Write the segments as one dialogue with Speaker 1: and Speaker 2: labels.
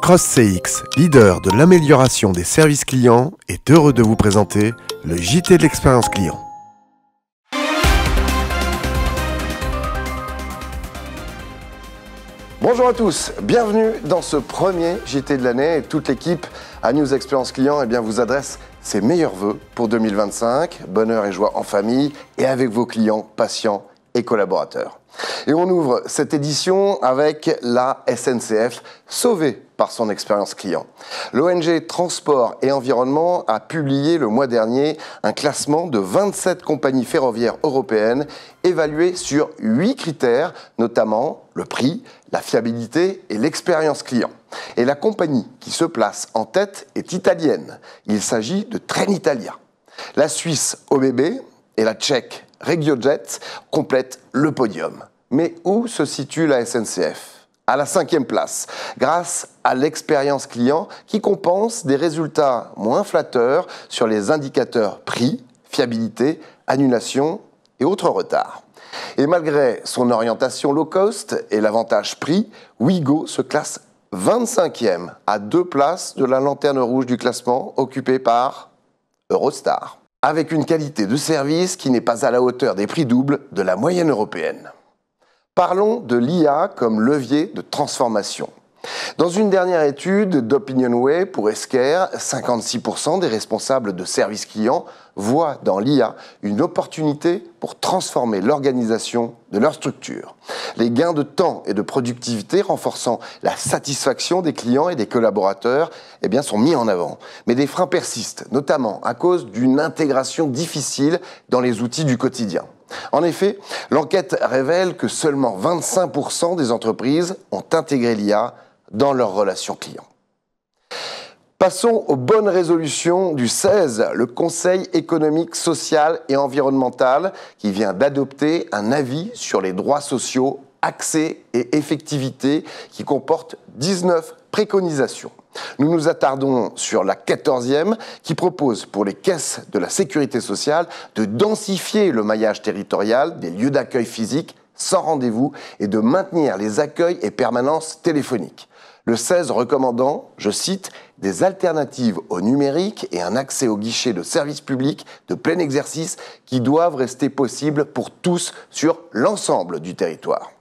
Speaker 1: CrossCX, leader de l'amélioration des services clients, est heureux de vous présenter le JT de l'expérience client.
Speaker 2: Bonjour à tous, bienvenue dans ce premier JT de l'année et toute l'équipe à News Expérience Client vous adresse ses meilleurs vœux pour 2025, bonheur et joie en famille et avec vos clients, patients et collaborateurs. Et on ouvre cette édition avec la SNCF, sauvée par son expérience client. L'ONG Transport et Environnement a publié le mois dernier un classement de 27 compagnies ferroviaires européennes évaluées sur 8 critères, notamment le prix, la fiabilité et l'expérience client. Et la compagnie qui se place en tête est italienne. Il s'agit de Trenitalia. La Suisse OBB et la Tchèque RegioJet complètent le podium. Mais où se situe la SNCF ? À la 5e place, grâce à l'expérience client qui compense des résultats moins flatteurs sur les indicateurs prix, fiabilité, annulation et autres retards. Et malgré son orientation low cost et l'avantage prix, Ouigo se classe 25e, à 2 places de la lanterne rouge du classement occupée par Eurostar, avec une qualité de service qui n'est pas à la hauteur des prix doubles de la moyenne européenne. Parlons de l'IA comme levier de transformation. Dans une dernière étude d'OpinionWay pour Esker, 56% des responsables de services clients voient dans l'IA une opportunité pour transformer l'organisation de leur structure. Les gains de temps et de productivité renforçant la satisfaction des clients et des collaborateurs sont mis en avant. Mais des freins persistent, notamment à cause d'une intégration difficile dans les outils du quotidien. En effet, l'enquête révèle que seulement 25% des entreprises ont intégré l'IA dans leurs relations clients. Passons aux bonnes résolutions du 16, le Conseil économique, social et environnemental qui vient d'adopter un avis sur les droits sociaux, accès et effectivité qui comporte 19 préconisations. Nous nous attardons sur la 14e qui propose pour les caisses de la sécurité sociale de densifier le maillage territorial des lieux d'accueil physiques sans rendez-vous et de maintenir les accueils et permanences téléphoniques. Le 16 recommandant, je cite, des alternatives au numérique et un accès aux guichets de services publics de plein exercice qui doivent rester possibles pour tous sur l'ensemble du territoire.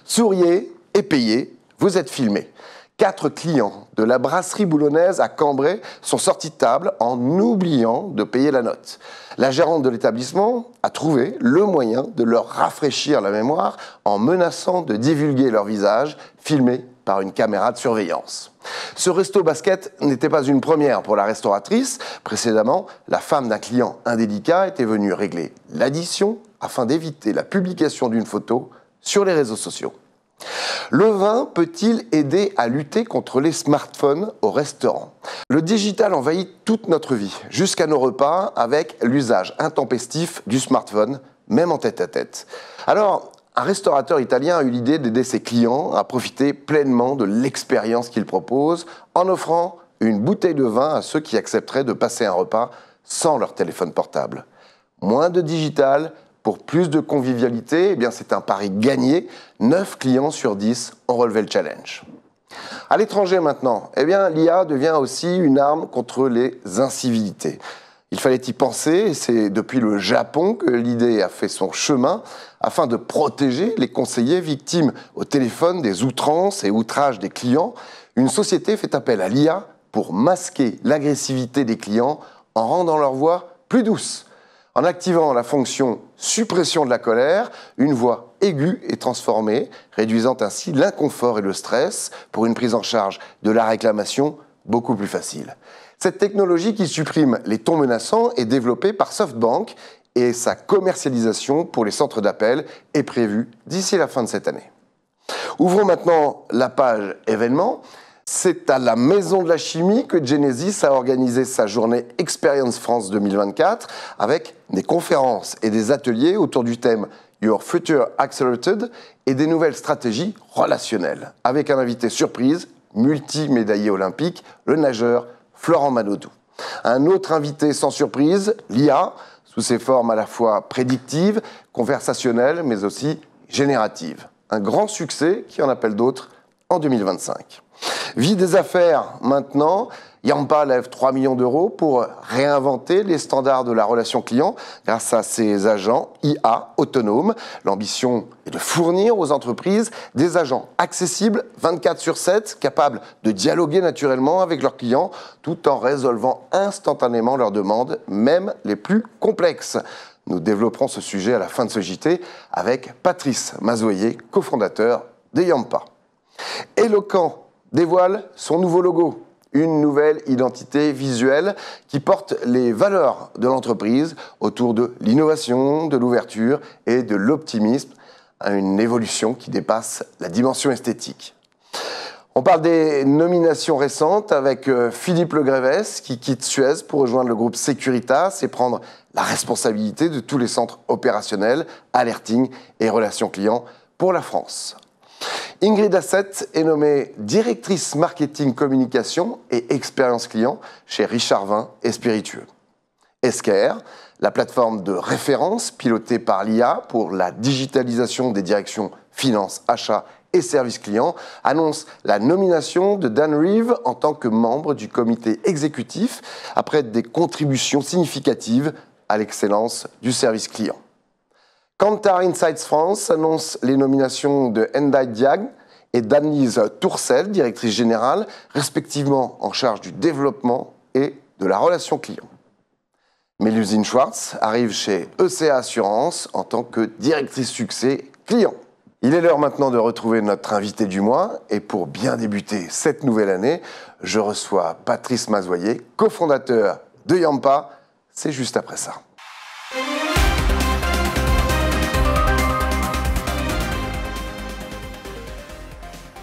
Speaker 2: Souriez et payez, vous êtes filmés. 4 clients de la brasserie boulonnaise à Cambrai sont sortis de table en oubliant de payer la note. La gérante de l'établissement a trouvé le moyen de leur rafraîchir la mémoire en menaçant de divulguer leur visage, filmé par une caméra de surveillance. Ce resto basket n'était pas une première pour la restauratrice. Précédemment, la femme d'un client indélicat était venue régler l'addition afin d'éviter la publication d'une photo sur les réseaux sociaux. Le vin peut-il aider à lutter contre les smartphones au restaurant ? Le digital envahit toute notre vie, jusqu'à nos repas, avec l'usage intempestif du smartphone, même en tête-à-tête. Alors, un restaurateur italien a eu l'idée d'aider ses clients à profiter pleinement de l'expérience qu'il propose, en offrant une bouteille de vin à ceux qui accepteraient de passer un repas sans leur téléphone portable. Moins de digital, pour plus de convivialité, c'est un pari gagné. 9 clients sur 10 ont relevé le challenge. À l'étranger maintenant, l'IA devient aussi une arme contre les incivilités. Il fallait y penser, et c'est depuis le Japon que l'idée a fait son chemin, afin de protéger les conseillers victimes au téléphone des outrances et outrages des clients. Une société fait appel à l'IA pour masquer l'agressivité des clients en rendant leur voix plus douce. En activant la fonction « suppression de la colère », une voix aiguë est transformée, réduisant ainsi l'inconfort et le stress pour une prise en charge de la réclamation beaucoup plus facile. Cette technologie qui supprime les tons menaçants est développée par SoftBank et sa commercialisation pour les centres d'appel est prévue d'ici la fin de cette année. Ouvrons maintenant la page événements. C'est à la Maison de la Chimie que Genesis a organisé sa journée Experience France 2024 avec des conférences et des ateliers autour du thème Your Future Accelerated et des nouvelles stratégies relationnelles, avec un invité surprise, multi-médaillé olympique, le nageur Florent Manodou. Un autre invité sans surprise, l'IA, sous ses formes à la fois prédictives, conversationnelles, mais aussi génératives. Un grand succès qui en appelle d'autres en 2025. Vie des affaires maintenant. Yampa lève 3 millions d'euros pour réinventer les standards de la relation client grâce à ses agents IA autonomes. L'ambition est de fournir aux entreprises des agents accessibles 24/7, capables de dialoguer naturellement avec leurs clients tout en résolvant instantanément leurs demandes, même les plus complexes. Nous développerons ce sujet à la fin de ce JT avec Patrice Mazoyer, cofondateur de Yampa. Eloquent dévoile son nouveau logo. Une nouvelle identité visuelle qui porte les valeurs de l'entreprise autour de l'innovation, de l'ouverture et de l'optimisme, une évolution qui dépasse la dimension esthétique. On parle des nominations récentes avec Philippe Legrévès qui quitte Suez pour rejoindre le groupe Securitas et prendre la responsabilité de tous les centres opérationnels, alerting et relations clients pour la France. Ingrid Asset est nommée directrice marketing communication et expérience client chez Richard Vin et Spiritueux. Esquire, la plateforme de référence pilotée par l'IA pour la digitalisation des directions finance, achat et services clients, annonce la nomination de Dan Reeve en tant que membre du comité exécutif après des contributions significatives à l'excellence du service client. Kantar Insights France annonce les nominations de Ndai Diagne et d'Annelise Tourcel, directrice générale, respectivement en charge du développement et de la relation client. Mélusine Schwartz arrive chez ECA Assurance en tant que directrice succès client. Il est l'heure maintenant de retrouver notre invité du mois et pour bien débuter cette nouvelle année, je reçois Patrice Mazoyer, cofondateur de Yampa. C'est juste après ça.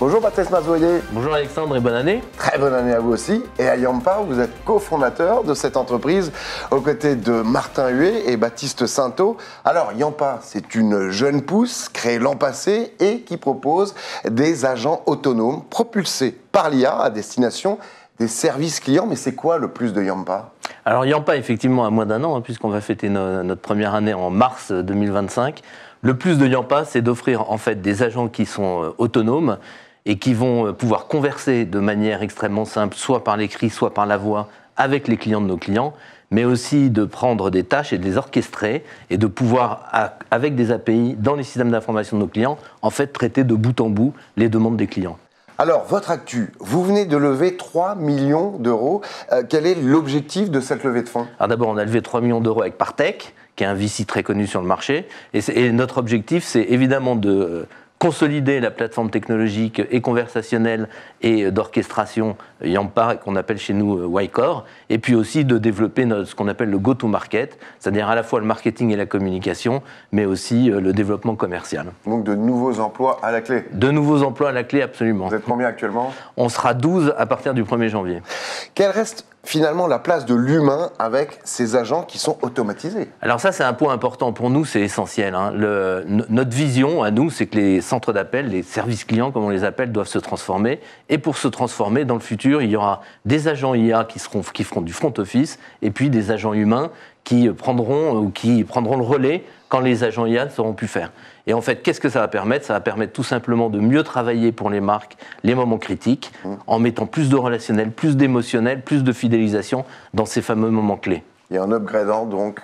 Speaker 2: Bonjour Patrice Mazoyer.
Speaker 3: Bonjour Alexandre et bonne année.
Speaker 2: Très bonne année à vous aussi. Et à Yampa, vous êtes cofondateur de cette entreprise aux côtés de Martin Huet et Baptiste Sainteau. Alors Yampa, c'est une jeune pousse créée l'an passé et qui propose des agents autonomes propulsés par l'IA à destination des services clients. Mais c'est quoi le plus de Yampa ?
Speaker 3: Alors Yampa, effectivement, à moins d'un an, puisqu'on va fêter notre première année en mars 2025. Le plus de Yampa, c'est d'offrir en fait des agents qui sont autonomes et qui vont pouvoir converser de manière extrêmement simple, soit par l'écrit, soit par la voix, avec les clients de nos clients, mais aussi de prendre des tâches et de les orchestrer et de pouvoir, avec des API, dans les systèmes d'information de nos clients, en fait, traiter de bout en bout les demandes des clients.
Speaker 2: Alors, votre actu, vous venez de lever 3 millions d'euros. Quel est l'objectif de cette levée de fonds ?
Speaker 3: Alors d'abord, on a levé 3 millions d'euros avec Partech, qui est un VC très connu sur le marché. Et notre objectif, c'est évidemment de consolider la plateforme technologique et conversationnelle et d'orchestration Yampa, qu'on appelle chez nous Ycore, et puis aussi de développer ce qu'on appelle le go-to-market, c'est-à-dire à la fois le marketing et la communication, mais aussi le développement commercial.
Speaker 2: Donc de nouveaux emplois à la clé ?
Speaker 3: De nouveaux emplois à la clé, absolument.
Speaker 2: Vous êtes combien actuellement ?
Speaker 3: On sera 12 à partir du 1er janvier.
Speaker 2: Quelle reste finalement la place de l'humain avec ces agents qui sont automatisés ?
Speaker 3: Alors ça, c'est un point important pour nous, c'est essentiel. Notre vision à nous, c'est que les centres d'appel, les services clients comme on les appelle, doivent se transformer. Et pour se transformer, dans le futur, il y aura des agents IA qui feront du front office et puis des agents humains qui prendront le relais quand les agents IA ne sauront plus faire. Et en fait, qu'est-ce que ça va permettre ? Ça va permettre tout simplement de mieux travailler pour les marques les moments critiques, en mettant plus de relationnel, plus d'émotionnel, plus de fidélisation dans ces fameux moments clés.
Speaker 2: Et en upgradant donc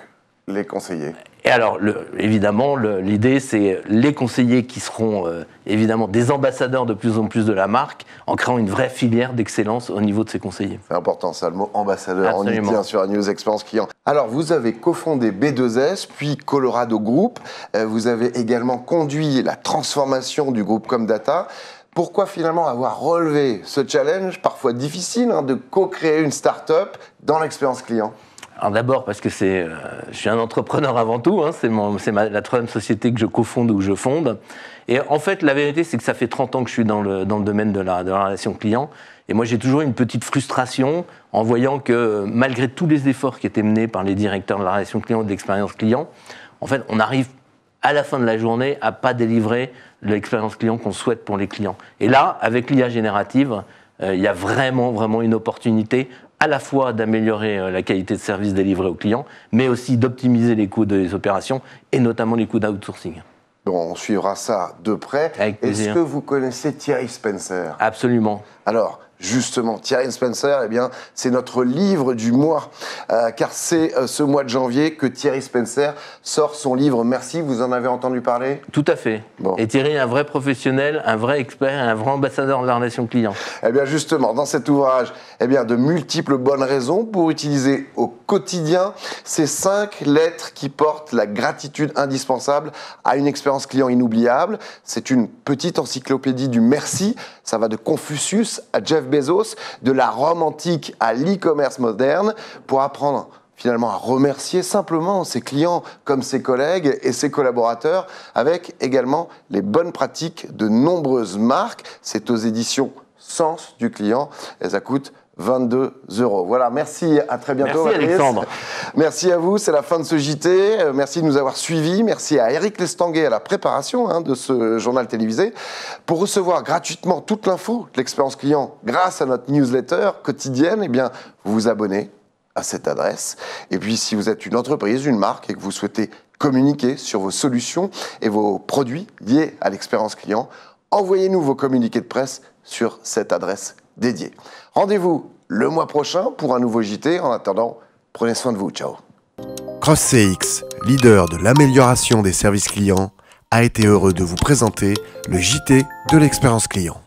Speaker 2: les conseillers.
Speaker 3: Et alors, évidemment, l'idée, c'est les conseillers qui seront évidemment des ambassadeurs de plus en plus de la marque, en créant une vraie filière d'excellence au niveau de ces conseillers.
Speaker 2: C'est important ça, le mot ambassadeur.
Speaker 3: Absolument.
Speaker 2: On y tient sur la News Experience Client. Alors, vous avez cofondé B2S, puis Colorado Group. Vous avez également conduit la transformation du groupe Comdata. Pourquoi finalement avoir relevé ce challenge, parfois difficile, de co-créer une start-up dans l'expérience client ?
Speaker 3: Alors d'abord parce que je suis un entrepreneur avant tout, c'est la troisième société que je cofonde ou que je fonde. Et en fait, la vérité, c'est que ça fait 30 ans que je suis dans le domaine de la relation client. Et moi, j'ai toujours une petite frustration en voyant que malgré tous les efforts qui étaient menés par les directeurs de la relation client et de l'expérience client, en fait, on arrive à la fin de la journée à pas délivrer l'expérience client qu'on souhaite pour les clients. Et là, avec l'IA générative, il y a vraiment une opportunité à la fois d'améliorer la qualité de service délivré aux clients, mais aussi d'optimiser les coûts des opérations et notamment les coûts d'outsourcing.
Speaker 2: Bon, on suivra ça de près.
Speaker 3: Avec plaisir.
Speaker 2: Est-ce que vous connaissez Thierry Spencer ?
Speaker 3: Absolument.
Speaker 2: Alors, Justement, Thierry Spencer, eh bien, c'est notre livre du mois, car c'est ce mois de janvier que Thierry Spencer sort son livre Merci. Vous en avez entendu parler?
Speaker 3: Tout à fait.
Speaker 2: Bon.
Speaker 3: Et Thierry est un vrai professionnel, un vrai expert, un vrai ambassadeur de la relation client.
Speaker 2: Eh bien, justement, dans cet ouvrage, eh bien, de multiples bonnes raisons pour utiliser au quotidien ces 5 lettres qui portent la gratitude indispensable à une expérience client inoubliable. C'est une petite encyclopédie du merci. Ça va de Confucius à Jeff Bezos, de la Rome antique à l'e-commerce moderne, pour apprendre finalement à remercier simplement ses clients comme ses collègues et ses collaborateurs, avec également les bonnes pratiques de nombreuses marques. C'est aux éditions Sens du client et ça coûte 22 €. Voilà, merci, à très bientôt.
Speaker 3: Merci Alexandre.
Speaker 2: Merci à vous, c'est la fin de ce JT. Merci de nous avoir suivis. Merci à Eric Lestanguet à la préparation de ce journal télévisé. Pour recevoir gratuitement toute l'info de l'expérience client grâce à notre newsletter quotidienne, eh bien, vous vous abonnez à cette adresse. Et puis, si vous êtes une entreprise, une marque et que vous souhaitez communiquer sur vos solutions et vos produits liés à l'expérience client, envoyez-nous vos communiqués de presse sur cette adresse dédiée. Rendez-vous le mois prochain pour un nouveau JT. En attendant, prenez soin de vous. Ciao.
Speaker 1: CrossCX, leader de l'amélioration des services clients, a été heureux de vous présenter le JT de l'expérience client.